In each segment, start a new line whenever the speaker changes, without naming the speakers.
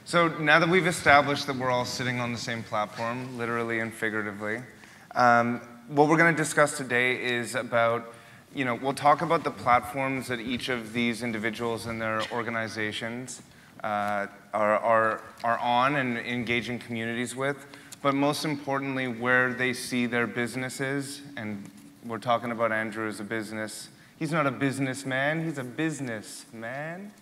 So now that we've established that we're all sitting on the same platform, literally and figuratively, what we're going to discuss today is about, we'll talk about the platforms that each of these individuals and their organizations are on and engaging communities with, but most importantly, where they see their businesses. And we're talking about Andrew as a business. He's not a businessman, he's a businessman.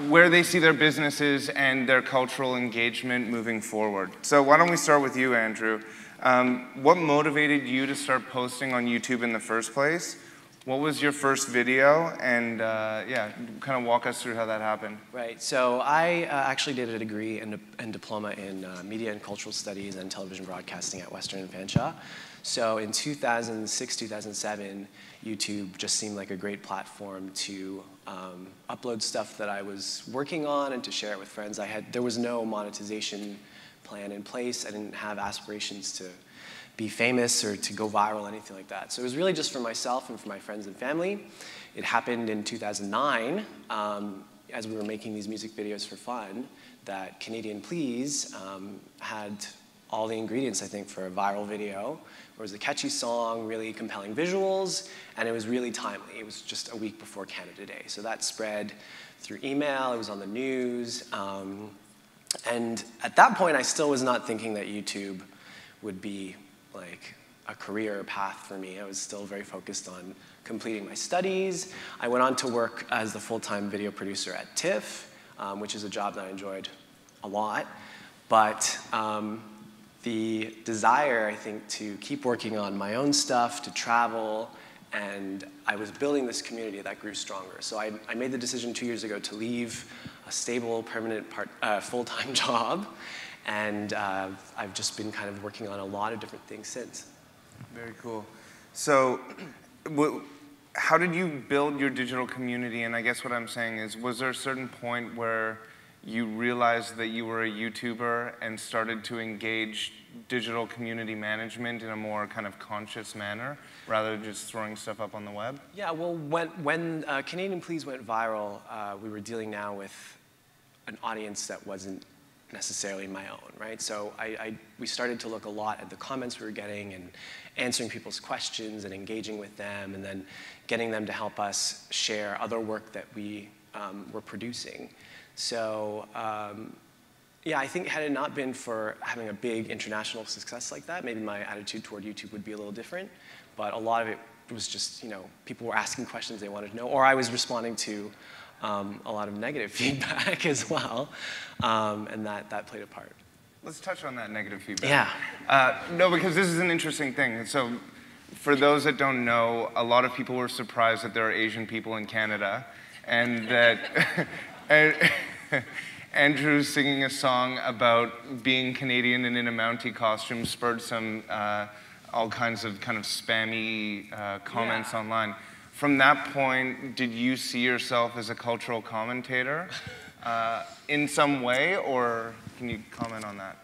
Where they see their businesses and their cultural engagement moving forward. So why don't we start with you, Andrew? What motivated you to start posting on YouTube in the first place? What was your first video? And kind of walk us through how that happened.
Right, so I actually did a degree and diploma in media and cultural studies and television broadcasting at Western and Fanshawe. So in 2006, 2007, YouTube just seemed like a great platform to upload stuff that I was working on and to share it with friends. There was no monetization plan in place. I didn't have aspirations to be famous or to go viral, anything like that. So it was really just for myself and for my friends and family. It happened in 2009, as we were making these music videos for fun, that Canadian Please had all the ingredients, I think, for a viral video. It was a catchy song, really compelling visuals, and it was really timely. It was just a week before Canada Day. So that spread through email, it was on the news. And at that point, I still was not thinking that YouTube would be like a career path for me. I was still very focused on completing my studies. I went on to work as the full-time video producer at TIFF, which is a job that I enjoyed a lot. But the desire, I think, to keep working on my own stuff, to travel, and I was building this community that grew stronger. So I made the decision 2 years ago to leave a stable, permanent, full-time job, and I've just been kind of working on a lot of different things since.
Very cool. So how did you build your digital community? And I guess what I'm saying is, was there a certain point where you realized that you were a YouTuber and started to engage digital community management in a more kind of conscious manner, rather than just throwing stuff up on the web?
Yeah, well, when Canadian Please went viral, we were dealing now with an audience that wasn't necessarily my own, right? So we started to look a lot at the comments we were getting and answering people's questions and engaging with them, and then getting them to help us share other work that we were producing. So yeah, I think had it not been for having a big international success like that, maybe my attitude toward YouTube would be a little different. But a lot of it was just, people were asking questions they wanted to know, or I was responding to a lot of negative feedback as well, and that played a part.
Let's touch on that negative feedback.
Yeah.
No, because this is an interesting thing. So for those that don't know, a lot of people were surprised that there are Asian people in Canada, and that Andrew singing a song about being Canadian and in a Mountie costume spurred some all kinds of kind of spammy comments online. From that point, did you see yourself as a cultural commentator in some way, or can you comment on that?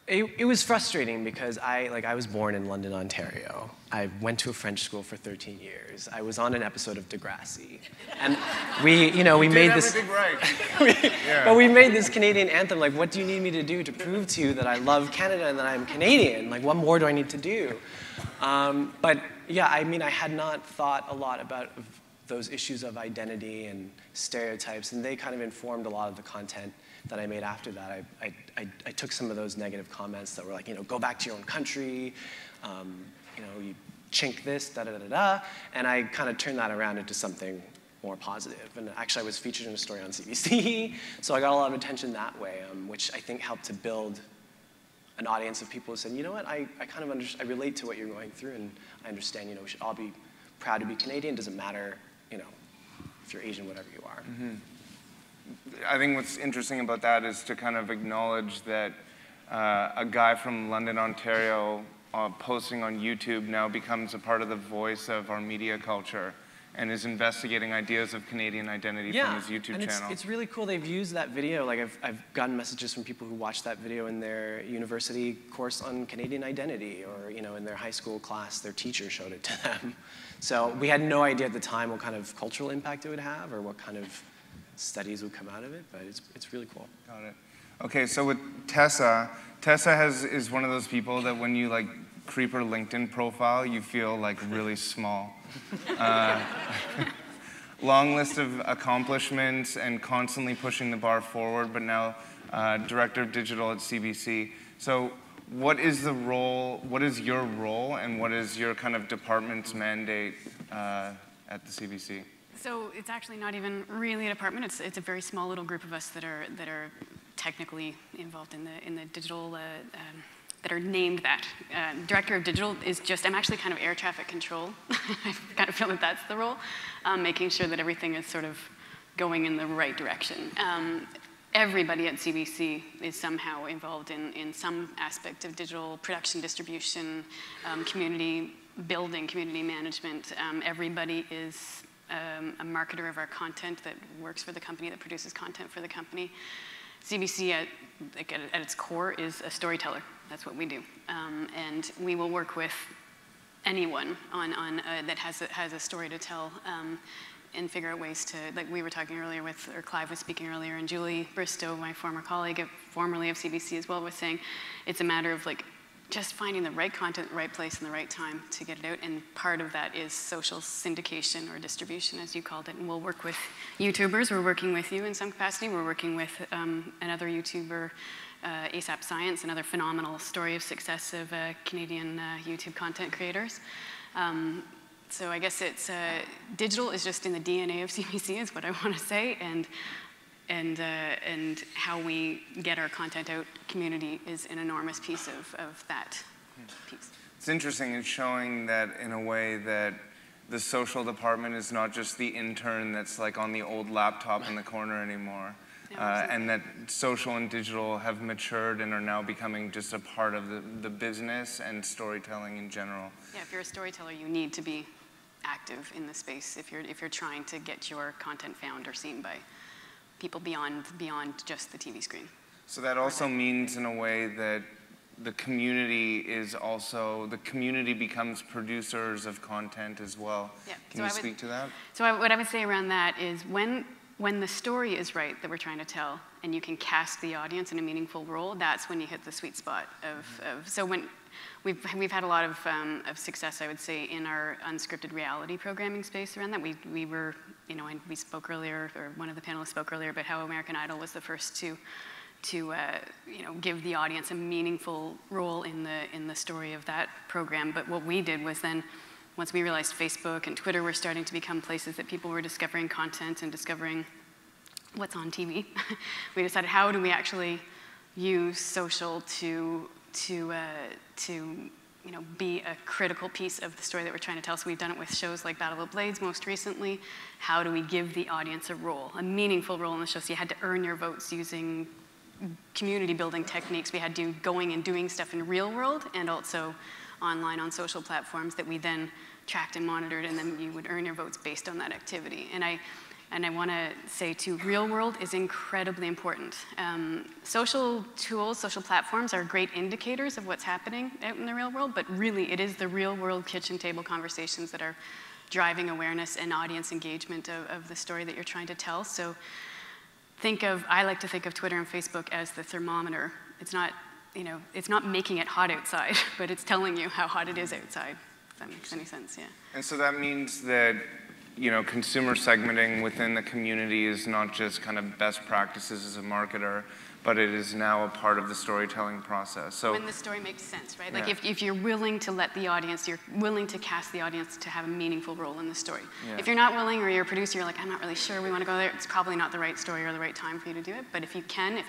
It was frustrating because I was born in London, Ontario. I went to a French school for 13 years. I was on an episode of Degrassi, and we made this.
Everything right.
But we made this Canadian anthem. Like, what do you need me to do to prove to you that I love Canada and that I'm Canadian? Like, what more do I need to do? But yeah, I mean, I had not thought a lot about those issues of identity and stereotypes, and they kind of informed a lot of the content that I made after that. I took some of those negative comments that were like, go back to your own country, you chink this, da-da-da-da, and I kind of turned that around into something more positive. And actually, I was featured in a story on CBC, so I got a lot of attention that way, which I think helped to build an audience of people who said, you know what, I kind of I relate to what you're going through, and I understand, we should all be proud to be Canadian. Doesn't matter, if you're Asian, whatever you are.
Mm-hmm. I think what's interesting about that is to kind of acknowledge that a guy from London, Ontario, posting on YouTube now becomes a part of the voice of our media culture and is investigating ideas of Canadian identity from his YouTube channel.
It's really cool they've used that video. Like I've gotten messages from people who watched that video in their university course on Canadian identity, or in their high school class, their teacher showed it to them. So we had no idea at the time what kind of cultural impact it would have or what kind of studies would come out of it, but it's really cool.
Got it. Okay, so with Tessa is one of those people that when you like creep her LinkedIn profile, you feel like really small. Long list of accomplishments and constantly pushing the bar forward, but now Director of Digital at CBC. So what is your role, and what is your kind of department's mandate at the CBC?
So it's actually not even really a department. It's a very small little group of us that are technically involved in the digital, that are named that. Director of Digital is just, I'm actually kind of air traffic control. I kind of feel that that's the role, making sure that everything is sort of going in the right direction. Everybody at CBC is somehow involved in some aspect of digital production, distribution, community building, community management. Everybody is a marketer of our content that works for the company, that produces content for the company. CBC at its core is a storyteller. That's what we do. And we will work with anyone that has a story to tell, and figure out ways to, like we were talking earlier with, or Clive was speaking earlier, and Julie Bristow, my former colleague, formerly of CBC as well, was saying it's a matter of like just finding the right content, the right place, and the right time to get it out. And part of that is social syndication or distribution, as you called it. And we'll work with YouTubers. We're working with you in some capacity. We're working with another YouTuber, ASAP Science, another phenomenal story of success of Canadian YouTube content creators. So I guess it's digital is just in the DNA of CBC, is what I want to say, and how we get our content out, community is an enormous piece of that piece.
It's interesting. It's showing that in a way that the social department is not just the intern that's like on the old laptop in the corner anymore. And that social and digital have matured and are now becoming just a part of the business and storytelling in general.
Yeah, if you're a storyteller, you need to be active in the space if you're trying to get your content found or seen by people beyond just the TV screen.
So that also means in a way that the community becomes producers of content as well.
Yeah.
Can you speak to that?
So what I would say around that is when the story is right that we're trying to tell, and you can cast the audience in a meaningful role, that's when you hit the sweet spot of so when we've had a lot of success, I would say, in our unscripted reality programming space around that. We were, and we spoke earlier, or one of the panelists spoke earlier about how American Idol was the first to give the audience a meaningful role in the story of that program. But what we did was then, once we realized Facebook and Twitter were starting to become places that people were discovering content and discovering what's on TV, we decided, how do we actually use social to be a critical piece of the story that we're trying to tell. So we've done it with shows like Battle of Blades most recently. How do we give the audience a meaningful role in the show? So you had to earn your votes using community building techniques. We had to going and doing stuff in real world and also online on social platforms that we then tracked and monitored, and then you would earn your votes based on that activity. And I want to say, too, real world is incredibly important. Social tools, social platforms are great indicators of what's happening out in the real world, but really it is the real world kitchen table conversations that are driving awareness and audience engagement of the story that you're trying to tell. So I like to think of Twitter and Facebook as the thermometer. It's not making it hot outside, but it's telling you how hot it is outside, if that makes any sense, yeah.
And so that means that consumer segmenting within the community is not just kind of best practices as a marketer, but it is now a part of the storytelling process. So
when the story makes sense, right? Like if you're willing to let the audience, you're willing to cast the audience to have a meaningful role in the story. Yeah. If you're not willing, or you're a producer, you're like, I'm not really sure we want to go there, it's probably not the right story or the right time for you to do it. But if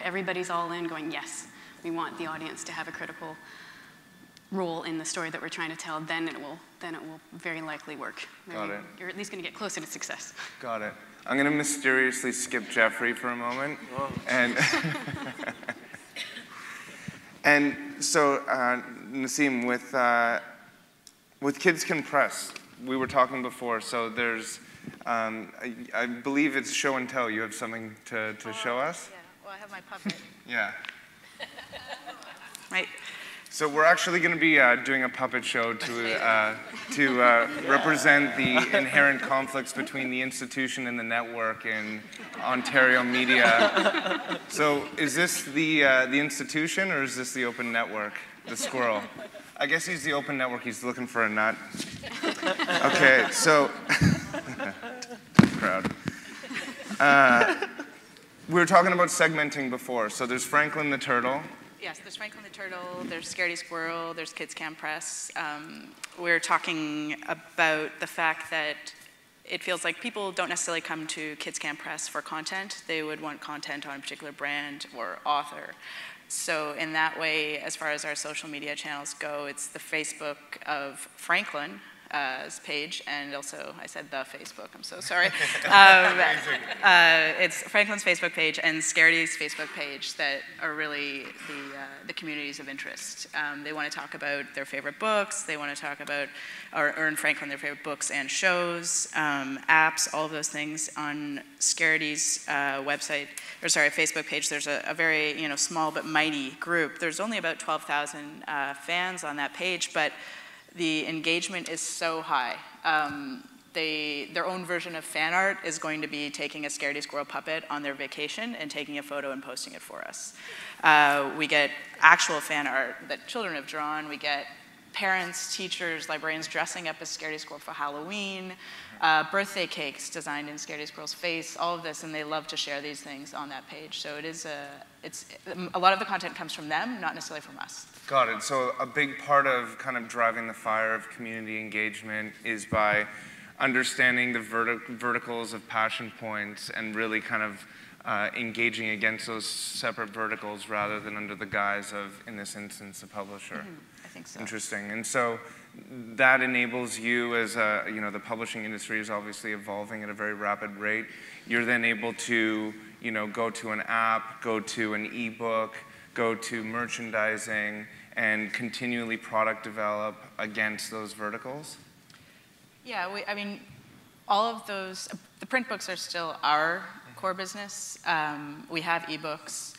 everybody's all in going, yes, we want the audience to have a critical role in the story that we're trying to tell, then it will very likely work.
Got it.
You're at least going to get closer to success.
Got it. I'm going to mysteriously skip Jeffrey for a moment.
Whoa.
And so, Nassim, with Kids Can Press, we were talking before, so there's, I believe it's show and tell. You have something to show us?
Yeah, well, I have my puppet.
Yeah.
Right.
So we're actually going to be doing a puppet show to represent the inherent conflicts between the institution and the network in Ontario media. So is this the institution, or is this the open network, the squirrel? I guess he's the open network. He's looking for a nut. Okay, so crowd. We were talking about segmenting before. So there's Franklin the turtle.
Yes, there's Franklin the turtle, there's Scaredy Squirrel, there's Kids Can Press. We're talking about the fact that it feels like people don't necessarily come to Kids Can Press for content. They would want content on a particular brand or author. So in that way, as far as our social media channels go, it's the Facebook of Franklin, page, and also I said the Facebook, I'm so sorry. It's Franklin's Facebook page and Scaredy's Facebook page that are really the communities of interest. They want to talk about their favorite books, they want to talk about, or in Franklin, their favorite books and shows, apps, all of those things. On Scaredy's website, or sorry, Facebook page, there's a very small but mighty group. There's only about 12,000 fans on that page, but the engagement is so high. Their own version of fan art is going to be taking a Scaredy Squirrel puppet on their vacation and taking a photo and posting it for us. We get actual fan art that children have drawn. We get parents, teachers, librarians dressing up as Scaredy Squirrel for Halloween, birthday cakes designed in Scaredy Squirrel's face, all of this, and they love to share these things on that page. So it's a lot of the content comes from them, not necessarily from us.
Got it. So a big part of kind of driving the fire of community engagement is by understanding the verticals of passion points and really kind of engaging against those separate verticals rather than under the guise of, in this instance, a publisher.
Mm-hmm. I think so.
Interesting. And so that enables you as the publishing industry is obviously evolving at a very rapid rate. You're then able to, go to an app, go to an ebook, go to merchandising, and continually product develop against those verticals?
Yeah, all of those, the print books are still our core business. We have ebooks.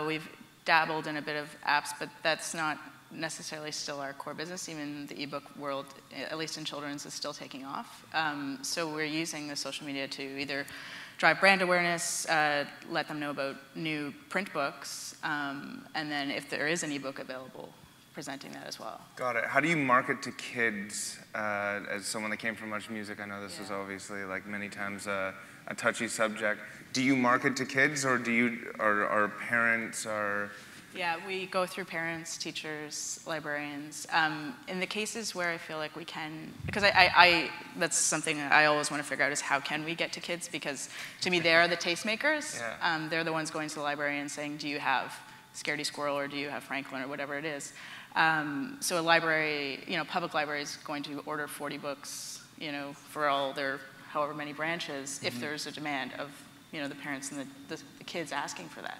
We've dabbled in a bit of apps, but that's not necessarily still our core business. Even the ebook world, at least in children's, is still taking off. So we're using the social media to either drive brand awareness, let them know about new print books, and then if there is an ebook available, presenting that as well.
Got it. How do you market to kids? As someone that came from Much Music, I know this is obviously like many times a touchy subject. Do you market to kids, or are parents or?
Yeah, we go through parents, teachers, librarians. In the cases where I feel like we can, because that's something I always want to figure out is how can we get to kids, because to me they're the tastemakers.
Yeah.
They're the ones going to the library and saying, do you have Scaredy Squirrel or do you have Franklin or whatever it is. So a library, public library is going to order 40 books, for all their however many branches, if there's a demand of, the parents and the kids asking for that.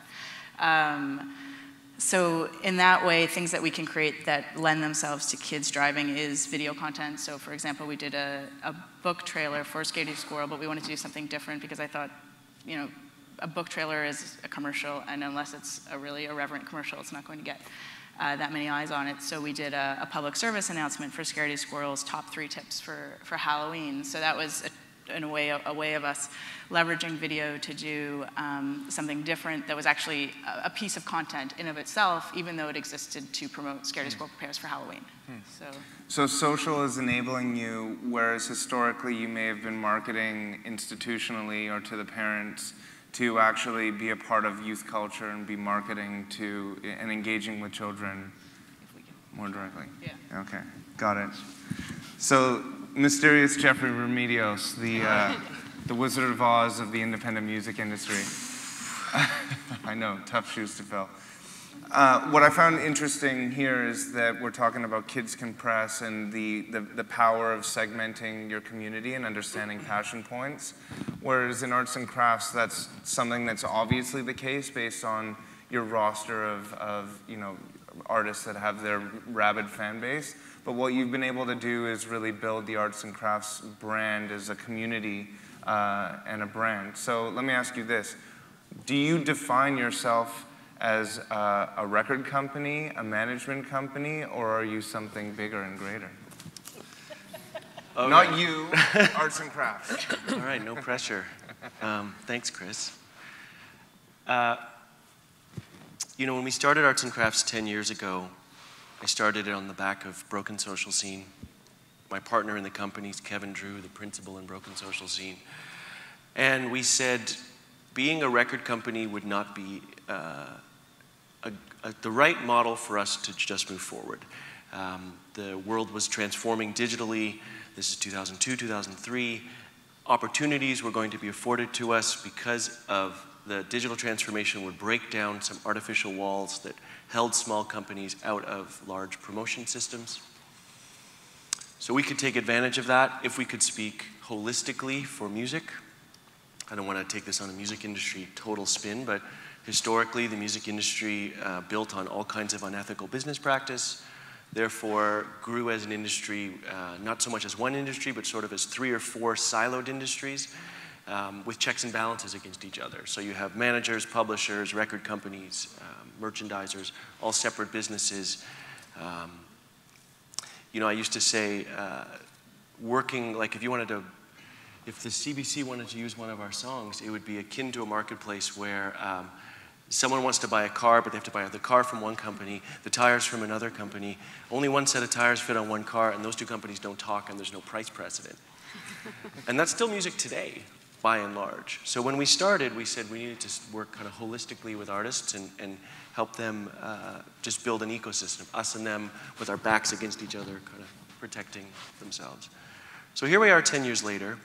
So in that way, things that we can create that lend themselves to kids driving is video content. So for example, we did a book trailer for Scaredy Squirrel, but we wanted to do something different because I thought, a book trailer is a commercial, and unless it's a really irreverent commercial, it's not going to get that many eyes on it. So we did a public service announcement for Scaredy Squirrel's top 3 tips for Halloween. So that was in a way of us leveraging video to do something different that was actually a piece of content in of itself, even though it existed to promote Scaredy Squirrel Prepares for Halloween.
So social is enabling you, whereas historically you may have been marketing institutionally or to the parents, to actually be a part of youth culture and be marketing to and engaging with children more directly.
Yeah.
Okay, got it. So, mysterious Jeffrey Remedios, the Wizard of Oz of the independent music industry. I know, tough shoes to fill. What I found interesting here is that we're talking about Kids Can Press and the power of segmenting your community and understanding passion points, whereas in arts and crafts, that's something that's obviously the case based on your roster of artists that have their rabid fan base. But what you've been able to do is really build the arts and crafts brand as a community and a brand. So let me ask you this. Do you define yourself as a record company, a management company, or are you something bigger and greater?
Oh,
Not
right.
you, arts and crafts.
All right, no pressure. Thanks, Chris. You know, when we started Arts and Crafts 10 years ago, I started it on the back of Broken Social Scene. My partner in the company is Kevin Drew, the principal in Broken Social Scene. And we said being a record company would not be the right model for us to just move forward. The world was transforming digitally. This is 2002, 2003. Opportunities were going to be afforded to us because of the digital transformation would break down some artificial walls that held small companies out of large promotion systems. So we could take advantage of that if we could speak holistically for music. I don't want to take this on a music industry total spin, but historically the music industry built on all kinds of unethical business practice, therefore grew as an industry, not so much as one industry, but sort of as 3 or 4 siloed industries with checks and balances against each other. So you have managers, publishers, record companies, merchandisers, all separate businesses. You know, I used to say, working, like if the CBC wanted to use one of our songs, it would be akin to a marketplace where someone wants to buy a car, but they have to buy the car from one company, the tires from another company. Only one set of tires fit on one car, and those 2 companies don't talk, and there's no price precedent. And that's still music today, by and large. So when we started, we said we needed to work kind of holistically with artists and help them just build an ecosystem, us and them with our backs against each other, kind of protecting themselves. So here we are 10 years later,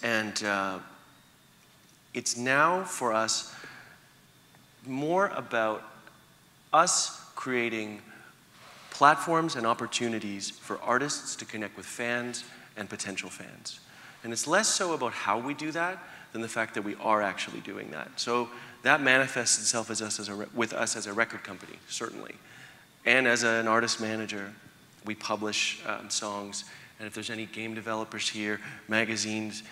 and it's now for us more about us creating platforms and opportunities for artists to connect with fans and potential fans. And it's less so about how we do that than the fact that we are actually doing that. So that manifests itself as with us as a record company, certainly. And as an artist manager, we publish songs. And if there's any game developers here, magazines,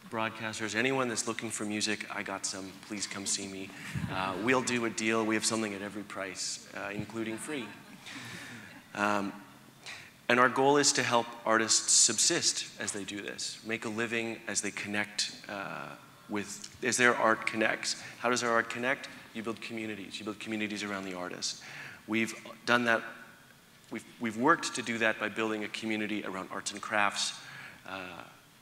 broadcasters, anyone that's looking for music, I got some, please come see me. We'll do a deal. We have something at every price, including free. And our goal is to help artists subsist as they do this, make a living as they connect as their art connects. How does our art connect? You build communities. You build communities around the artist. We've done that. We've worked to do that by building a community around arts and crafts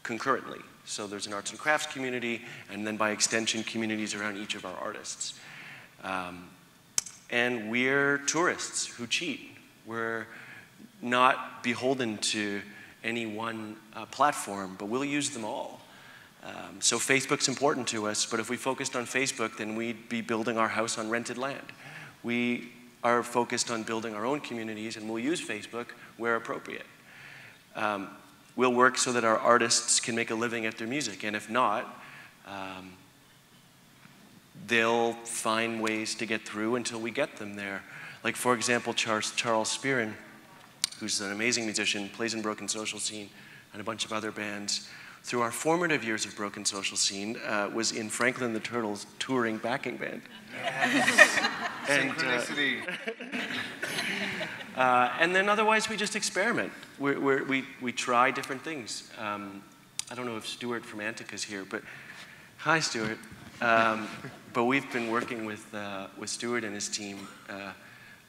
concurrently. So there's an arts and crafts community, and then by extension, communities around each of our artists. And we're tourists who cheat. We're not beholden to any one platform, but we'll use them all. So Facebook's important to us, but if we focused on Facebook, then we'd be building our house on rented land. We are focused on building our own communities, and we'll use Facebook where appropriate. We'll work so that our artists can make a living at their music, and if not, they'll find ways to get through until we get them there. Like, for example, Charles Spearin, who's an amazing musician, plays in Broken Social Scene and a bunch of other bands. Through our formative years of Broken Social Scene, was in Franklin the Turtles' touring backing band. And,
Synchronicity.
and then otherwise we just experiment. We try different things. I don't know if Stuart from Antica's here, but hi, Stuart. But we've been working with Stuart and his team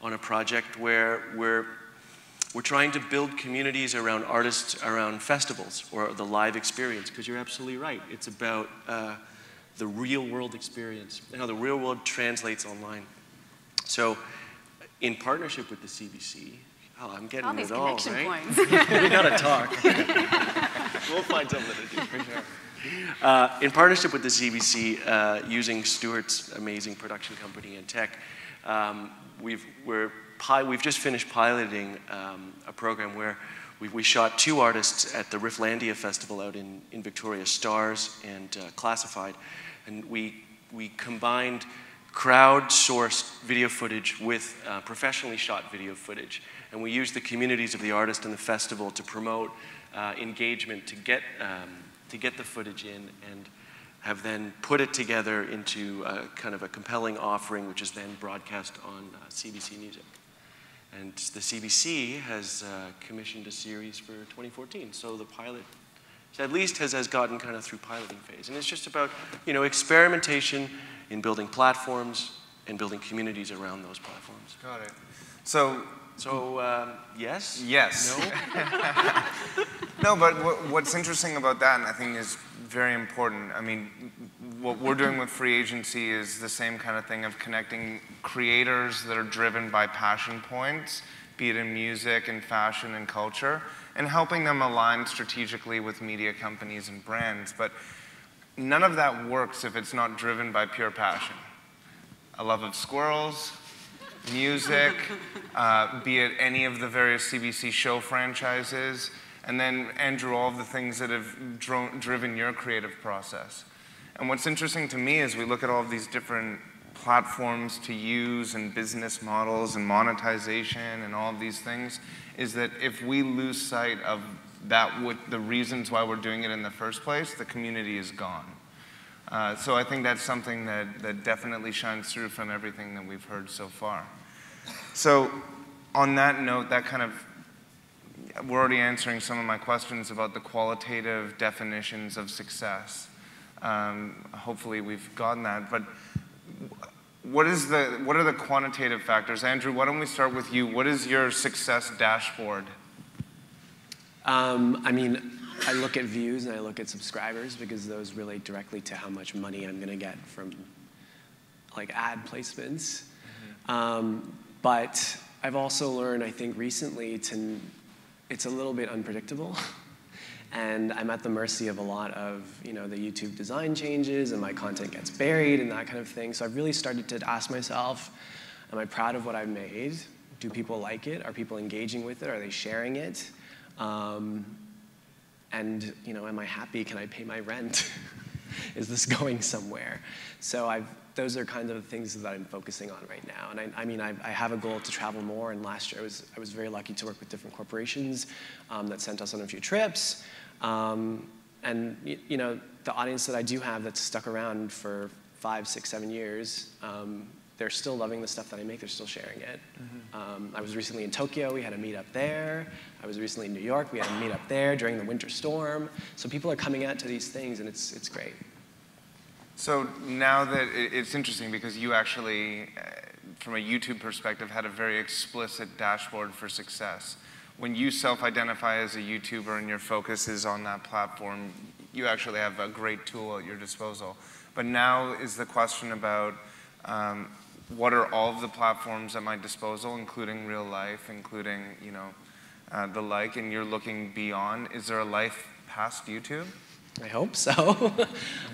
on a project where we're trying to build communities around artists, around festivals, or the live experience, because you're absolutely right. It's about the real world experience, and how the real world translates online. So, in partnership with the CBC, I'm getting
all these
it all,
connection
right?
points.
We gotta talk. We'll find something to do, for sure. In partnership with the CBC, using Stuart's amazing production company and tech, we've just finished piloting a program where we shot 2 artists at the Rifflandia Festival out in Victoria, Stars and Classified, and we combined crowd-sourced video footage with professionally shot video footage, and we used the communities of the artist and the festival to promote engagement, to get the footage in, and have then put it together into a kind of a compelling offering, which is then broadcast on CBC Music. And the CBC has commissioned a series for 2014. So the pilot, at least has gotten kind of through piloting phase. And it's just about, experimentation in building platforms and building communities around those platforms.
Got it. So,
yes?
Yes.
No?
No, but what's interesting about that, and I think is very important, I mean, what we're doing with Free Agency is the same kind of thing of connecting creators that are driven by passion points, be it in music and fashion and culture, and helping them align strategically with media companies and brands. But none of that works if it's not driven by pure passion. A love of squirrels, music, be it any of the various CBC show franchises, and then, Andrew, all of the things that have driven your creative process. And what's interesting to me is we look at all of these different platforms to use and business models and monetization and all of these things, is that if we lose sight of the reasons why we're doing it in the first place, the community is gone. So I think that's something that definitely shines through from everything that we've heard so far. So on that note, we're already answering some of my questions about the qualitative definitions of success. Hopefully we've gotten that, but what are the quantitative factors? Andrew, why don't we start with you? What is your success dashboard?
I mean, I look at views and I look at subscribers because those relate directly to how much money I'm gonna get from like ad placements. But I've also learned, I think recently, it's a little bit unpredictable. And I'm at the mercy of a lot of, the YouTube design changes, and my content gets buried and that kind of thing. So I've really started to ask myself, am I proud of what I've made? Do people like it? Are people engaging with it? Are they sharing it? And, am I happy? Can I pay my rent? Is this going somewhere? So those are kind of the things that I'm focusing on right now. And I have a goal to travel more, and last year I was very lucky to work with different corporations that sent us on a few trips. And the audience that I do have that's stuck around for 5, 6, 7 years, they're still loving the stuff that I make, they're still sharing it. I was recently in Tokyo, we had a meetup there. I was recently in New York, we had a meetup there during the winter storm. So people are coming out to these things, and it's great.
So now that it's interesting because you actually, from a YouTube perspective, had a very explicit dashboard for success. When you self-identify as a YouTuber and your focus is on that platform, you actually have a great tool at your disposal. But now is the question about what are all of the platforms at my disposal, including real life, including the like, and you're looking beyond. Is there a life past YouTube?
I hope so.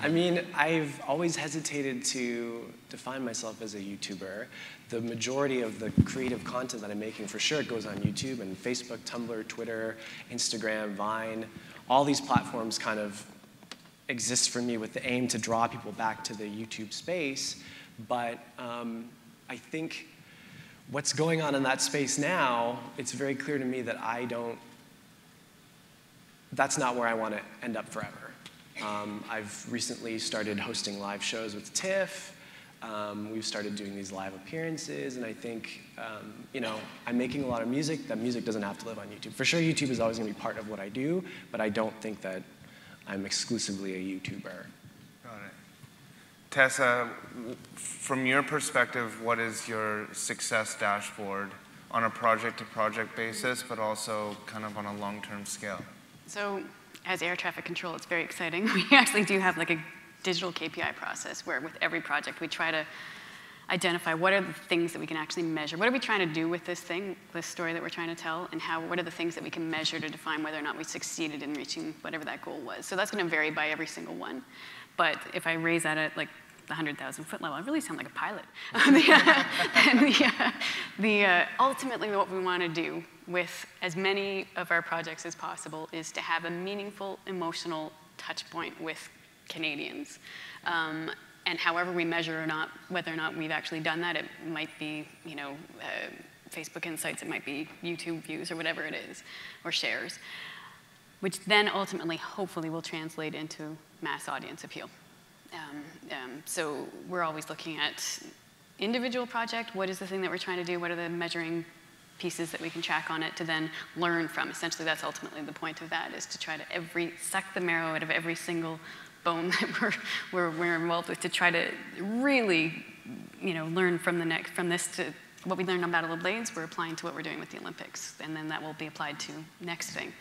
I mean, I've always hesitated to define myself as a YouTuber. The majority of the creative content that I'm making, for sure, it goes on YouTube and Facebook, Tumblr, Twitter, Instagram, Vine. All these platforms kind of exist for me with the aim to draw people back to the YouTube space. But I think what's going on in that space now, it's very clear to me that that's not where I want to end up forever. I've recently started hosting live shows with Tiff. We've started doing these live appearances, and I think, I'm making a lot of music. That music doesn't have to live on YouTube. For sure, YouTube is always going to be part of what I do, but I don't think that I'm exclusively a YouTuber.
Got it. Tessa, from your perspective, what is your success dashboard on a project-to-project basis, but also kind of on a long-term scale?
So as air traffic control, it's very exciting. We actually do have like a digital KPI process where with every project we try to identify what are the things that we can actually measure. What are we trying to do with this story that we're trying to tell, and what are the things that we can measure to define whether or not we succeeded in reaching whatever that goal was. So that's going to vary by every single one. But if I raise that at like the 100,000-foot level, I really sound like a pilot. Ultimately, what we want to do with as many of our projects as possible is to have a meaningful, emotional touch point with Canadians. And however we measure whether or not we've actually done that, it might be, Facebook Insights, it might be YouTube views or whatever it is, or shares, which then ultimately, hopefully, will translate into mass audience appeal. So we're always looking at individual project, what is the thing that we're trying to do, what are the measuring pieces that we can track on it to then learn from. Essentially, that's ultimately the point of that, is to try to suck the marrow out of every single bone that we're involved with, to try to really, learn from this to what we learned on Battle of Blades, we're applying to what we're doing with the Olympics, and then that will be applied to next thing.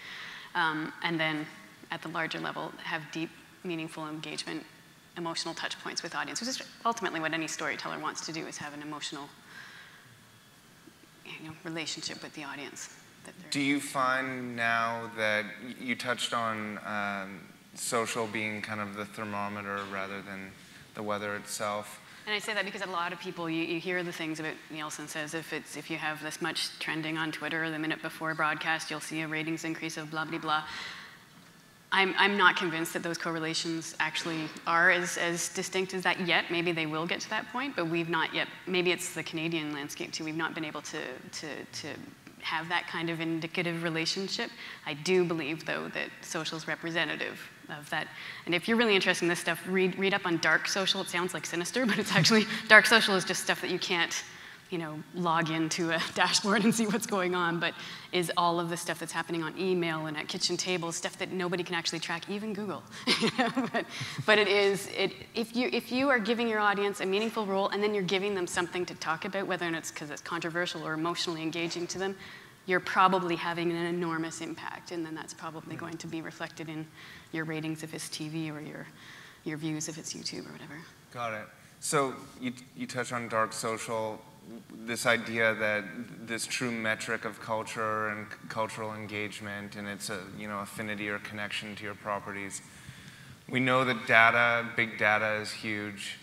And then at the larger level, have deep, meaningful engagement, emotional touch points with audience, which is ultimately what any storyteller wants to do, is have an emotional relationship with the audience.
Do you find now that you touched on social being kind of the thermometer rather than the weather itself?
And I say that because a lot of people, you hear the things about Nielsen says, if you have this much trending on Twitter the minute before broadcast, you'll see a ratings increase of blah, blah, blah. I'm not convinced that those correlations actually are as distinct as that yet. Maybe they will get to that point, but we've not yet. Maybe it's the Canadian landscape too. We've not been able to have that kind of indicative relationship. I do believe, though, that social is representative of that. And if you're really interested in this stuff, read up on dark social. It sounds like sinister, but it's actually, dark social is just stuff that you can't log into a dashboard and see what's going on, but is all of the stuff that's happening on email and at kitchen tables, stuff that nobody can actually track, even Google. but if you are giving your audience a meaningful role and then you're giving them something to talk about, whether it's because it's controversial or emotionally engaging to them, you're probably having an enormous impact, and then that's probably going to be reflected in your ratings if it's TV, or your views if it's YouTube or whatever.
Got it. So you touch on dark social, this idea that this true metric of culture and cultural engagement, and its affinity or connection to your properties. We know that big data is huge.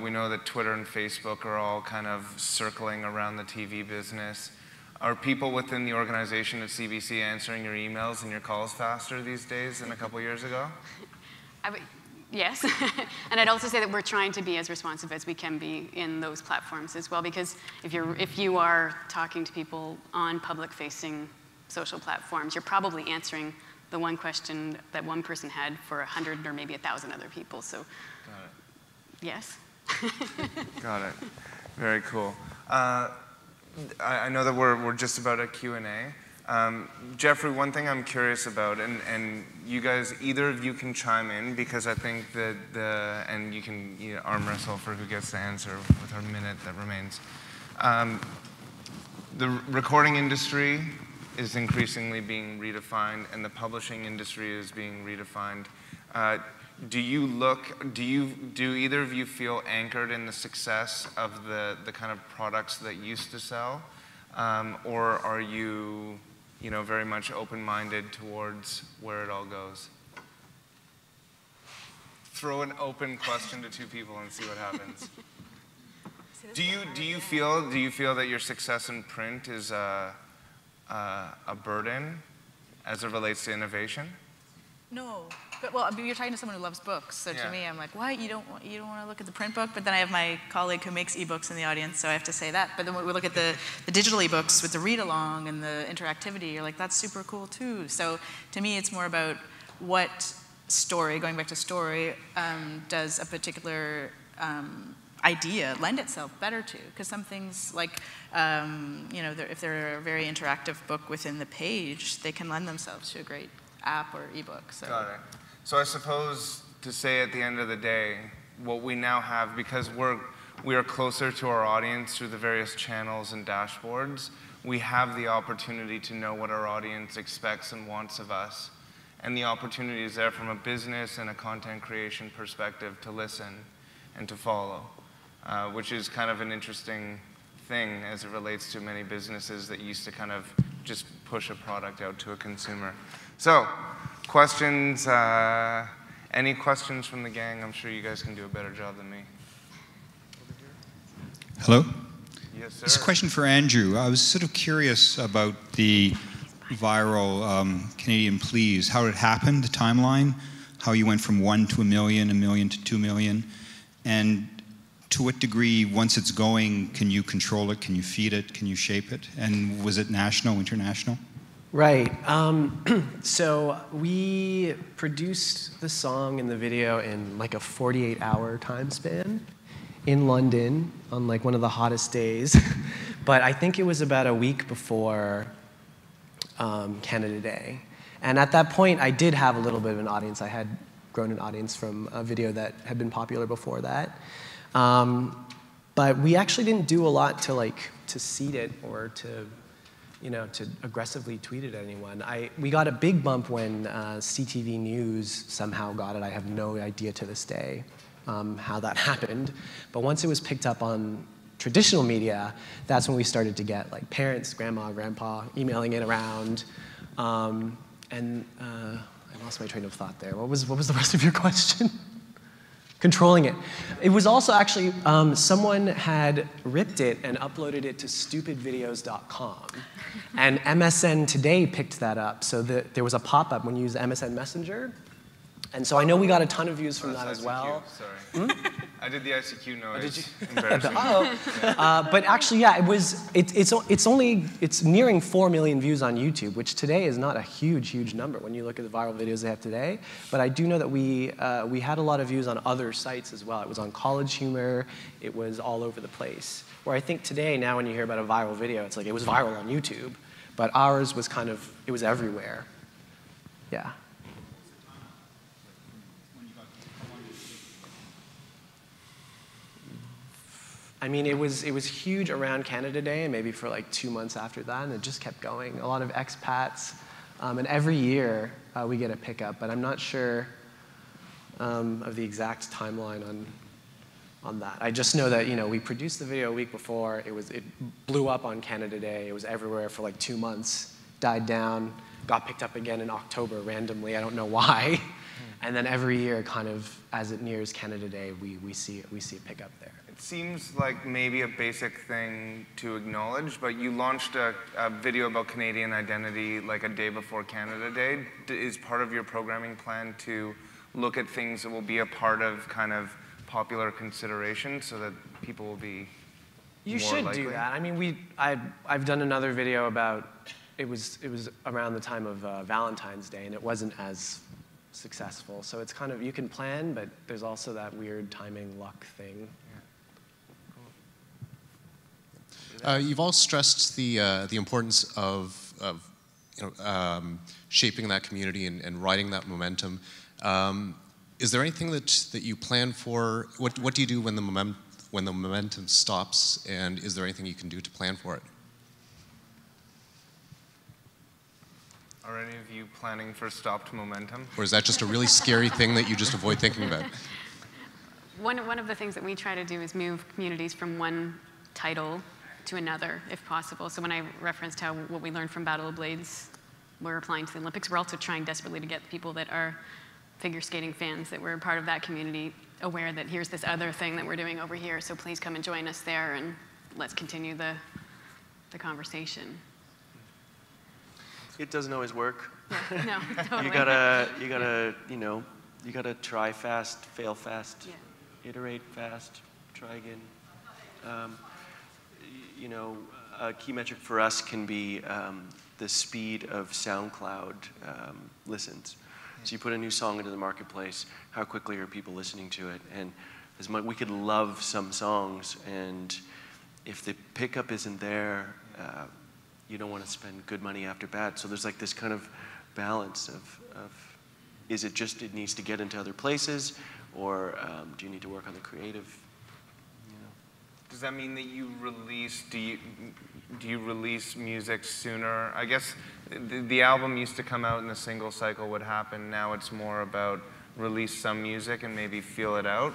We know that Twitter and Facebook are all kind of circling around the TV business. Are people within the organization at CBC answering your emails and your calls faster these days than a couple years ago?
Yes, and I'd also say that we're trying to be as responsive as we can be in those platforms as well, because if you are talking to people on public-facing social platforms, you're probably answering the one question that one person had for 100 or maybe 1,000 other people. So,
got it.
Yes.
Got it. Very cool. I know that we're just about a Q&A. Jeffrey, one thing I'm curious about, and you guys, either of you can chime in, because I think that and you can arm wrestle for who gets to answer with our minute that remains. The recording industry is increasingly being redefined, and the publishing industry is being redefined. Do either of you feel anchored in the success of the kind of products that used to sell, or are you very much open-minded towards where it all goes? Throw an open question to two people and see what happens. Do you feel that your success in print is a burden as it relates to innovation?
No, but you're talking to someone who loves books, so to me, I'm like, what? You don't want to look at the print book? But then I have my colleague who makes ebooks in the audience, so I have to say that. But then when we look at the digital ebooks with the read-along and the interactivity, you're like, that's super cool too. So to me, it's more about what story, going back to story, does a particular idea lend itself better to? Because some things, like, if they're a very interactive book within the page, they can lend themselves to a great app or ebook. So.
Got it. So I suppose to say at the end of the day, what we now have, because we are closer to our audience through the various channels and dashboards, we have the opportunity to know what our audience expects and wants of us. And the opportunity is there from a business and a content creation perspective to listen and to follow, which is kind of an interesting thing as it relates to many businesses that used to kind of just push a product out to a consumer. So, questions, any questions from the gang? I'm sure you guys can do a better job than me.
Hello?
Yes, sir.
This is a question for Andrew. I was sort of curious about the viral Canadian Please, how it happened, the timeline, how you went from 1 to 1 million, 1 million to 2 million, and to what degree, once it's going, can you control it, can you feed it, can you shape it, and was it national, international?
Right. So we produced the song and the video in like a 48-hour time span in London on like one of the hottest days. But I think it was about a week before Canada Day. And at that point, I did have a little bit of an audience. I had grown an audience from a video that had been popular before that. But we actually didn't do a lot to seed it or to aggressively tweet it at anyone. We got a big bump when CTV News somehow got it. I have no idea to this day how that happened. But once it was picked up on traditional media, that's when we started to get like parents, grandma, grandpa, emailing it around. I lost my train of thought there. What was the rest of your question? Controlling it. It was also actually, someone had ripped it and uploaded it to stupidvideos.com. And MSN Today picked that up. So there was a pop-up when you use MSN Messenger. And so I know we got a ton of views from that as well.
Sorry. I did the ICQ noise.
Did you?
Embarrassing.
But actually, yeah, it's nearing 4 million views on YouTube, which today is not a huge number when you look at the viral videos they have today. But I do know that we had a lot of views on other sites as well. It was on College Humor. It was all over the place. Where I think today, now when you hear about a viral video, it's like it was viral on YouTube. But ours was it was everywhere. Yeah. I mean, it was huge around Canada Day, and maybe for like 2 months after that, and it just kept going. A lot of expats, and every year we get a pickup, but I'm not sure of the exact timeline on that. I just know that we produced the video a week before. It blew up on Canada Day. It was everywhere for like 2 months, died down, got picked up again in October randomly. I don't know why. And then every year, kind of as it nears Canada Day, we see a pickup there.
It seems like maybe a basic thing to acknowledge, but you launched a video about Canadian identity like a day before Canada Day. Is part of your programming plan to look at things that will be a part of kind of popular consideration so that people will be
You
more
should
likely?
do that. I mean, I've done another video about, it was around the time of Valentine's Day, and it wasn't as successful. So it's kind of, you can plan, but there's also that weird timing luck thing.
You've all stressed the importance of shaping that community and riding that momentum. Is there anything that you plan for? What do you do when the momentum stops? And is there anything you can do to plan for it?
Are any of you planning for stopped momentum?
Or is that just a really scary thing that you just avoid thinking about?
One of the things that we try to do is move communities from one title to another, if possible. So when I referenced what we learned from Battle of Blades, we're applying to the Olympics, we're also trying desperately to get the people that are figure skating fans that were part of that community aware that here's this other thing that we're doing over here, so please come and join us there and let's continue the conversation.
It doesn't always work.
Yeah, no, totally.
You gotta try fast, fail fast,
Yeah.
iterate fast, try again. A key metric for us can be the speed of SoundCloud listens. So you put a new song into the marketplace, how quickly are people listening to it? And as much, we could love some songs, and if the pickup isn't there, you don't want to spend good money after bad. So there's like this kind of balance of is it just it needs to get into other places, or do you need to work on the creative?
Does that mean that you release, do you release music sooner? I guess the album used to come out and the single cycle would happen. Now it's more about release some music and maybe feel it out.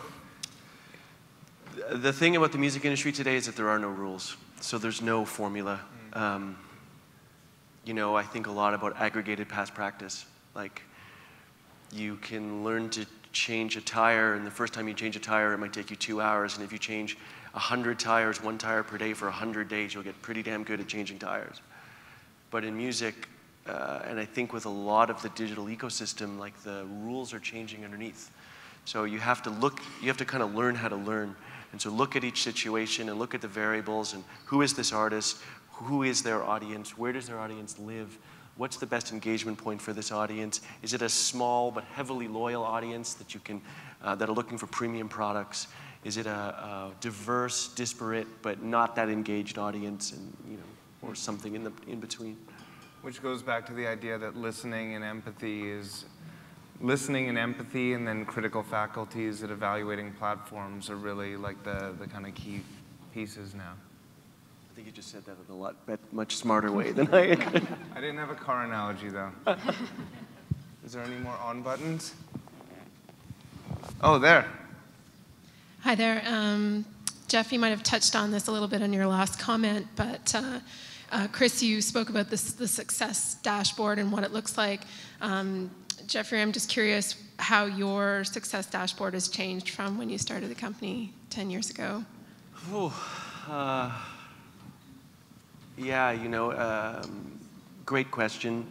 The thing about the music industry today is that there are no rules. So there's no formula. I think a lot about aggregated past practice. Like, you can learn to change a tire, and the first time you change a tire, it might take you 2 hours, and if you change 100 tires, 1 tire per day for 100 days, you'll get pretty damn good at changing tires. But in music, and I think with a lot of the digital ecosystem, like the rules are changing underneath. So you have to kind of learn how to learn. And so look at each situation and look at the variables and who is this artist, who is their audience, where does their audience live, what's the best engagement point for this audience? Is it a small but heavily loyal audience that you can, that are looking for premium products? Is it a diverse, disparate, but not that engaged audience, and or something in between?
Which goes back to the idea that listening and empathy and then critical faculties at evaluating platforms are really like the kind of key pieces now.
I think you just said that in a much smarter way than I.
I didn't have a car analogy though. Is there any more on buttons? Oh, there.
Hi there. Jeff, you might have touched on this a little bit in your last comment, but Chris, you spoke about the success dashboard and what it looks like. Jeffrey, I'm just curious how your success dashboard has changed from when you started the company 10 years ago.
Yeah, great question.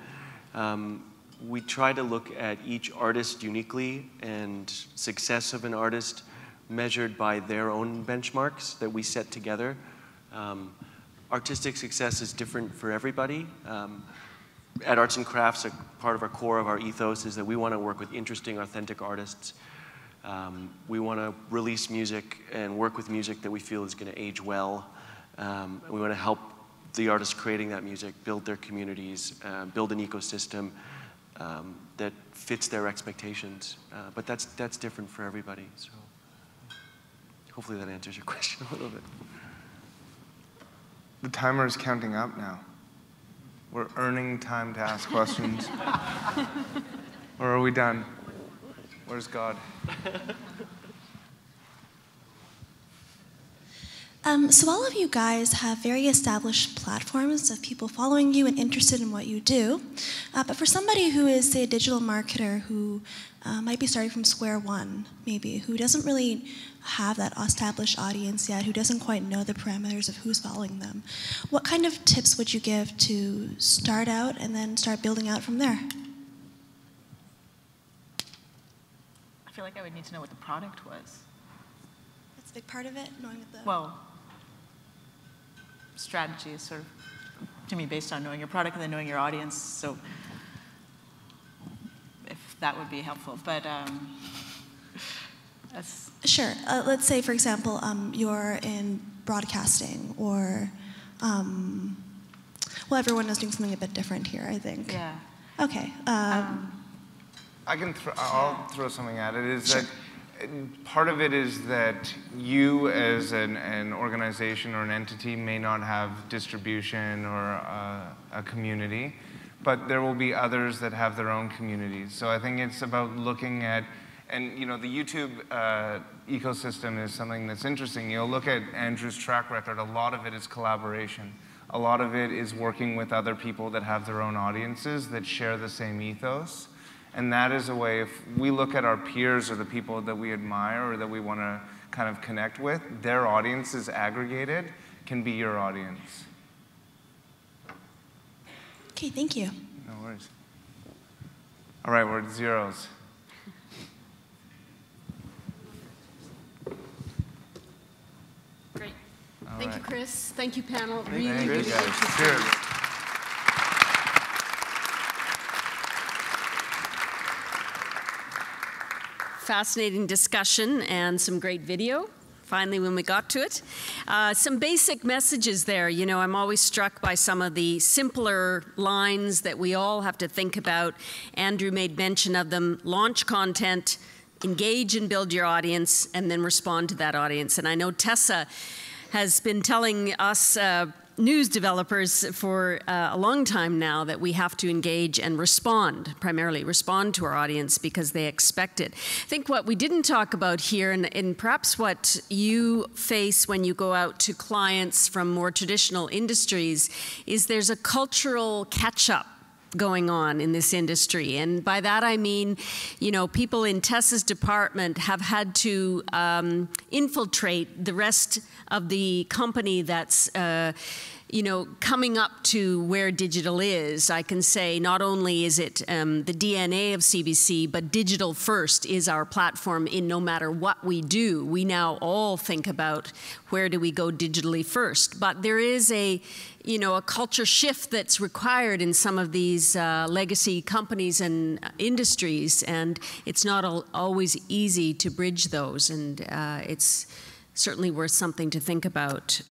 We try to look at each artist uniquely, and success of an artist measured by their own benchmarks that we set together. Artistic success is different for everybody. At Arts and Crafts, a part of our core of our ethos is that we want to work with interesting, authentic artists. We want to release music and work with music that we feel is going to age well. We want to help the artists creating that music build their communities, build an ecosystem that fits their expectations. But that's different for everybody. So hopefully that answers your question a little bit.
The timer is counting up now. We're earning time to ask questions. Or are we done? Where's God?
So all of you guys have very established platforms of people following you and interested in what you do. But for somebody who is, say, a digital marketer who might be starting from square one, maybe, who doesn't really have that established audience yet, who doesn't quite know the parameters of who's following them, what kind of tips would you give to start out and then start building out from there?
I feel like I would need to know what the product was.
That's a big part of it, knowing what the...
Well, strategy is sort of, to me, based on knowing your product and then knowing your audience, so if that would be helpful. But that's...
Sure. Let's say, for example, you're in broadcasting or, well, everyone is doing something a bit different here, I think.
Yeah.
Okay.
I'll throw something at it. Is
Sure.
that part of it is that you as an organization or an entity may not have distribution or a community, but there will be others that have their own communities. So I think it's about looking at, and the YouTube ecosystem is something that's interesting. You'll look at Andrew's track record, a lot of it is collaboration. A lot of it is working with other people that have their own audiences that share the same ethos. And that is a way, if we look at our peers or the people that we admire or that we want to kind of connect with, their audiences aggregated can be your audience.
Okay, thank you.
No worries. All right, we're at zeros.
Great.
All
Thank
right.
you, Chris. Thank you, panel.
Thank
Really
you,
good.
guys. Cheers.
Fascinating discussion and some great video. Finally, when we got to it. Some basic messages there. I'm always struck by some of the simpler lines that we all have to think about. Andrew made mention of them. Launch content, engage and build your audience, and then respond to that audience. And I know Tessa has been telling us news developers for a long time now that we have to engage and respond, primarily respond to our audience because they expect it. I think what we didn't talk about here, and perhaps what you face when you go out to clients from more traditional industries, is there's a cultural catch-up going on in this industry. And by that I mean, people in Tessa's department have had to infiltrate the rest of the company that's you know, coming up to where digital is, I can say not only is it the DNA of CBC, but digital first is our platform in no matter what we do. We now all think about where do we go digitally first. But there is a culture shift that's required in some of these legacy companies and industries, and it's not always easy to bridge those, and it's certainly worth something to think about.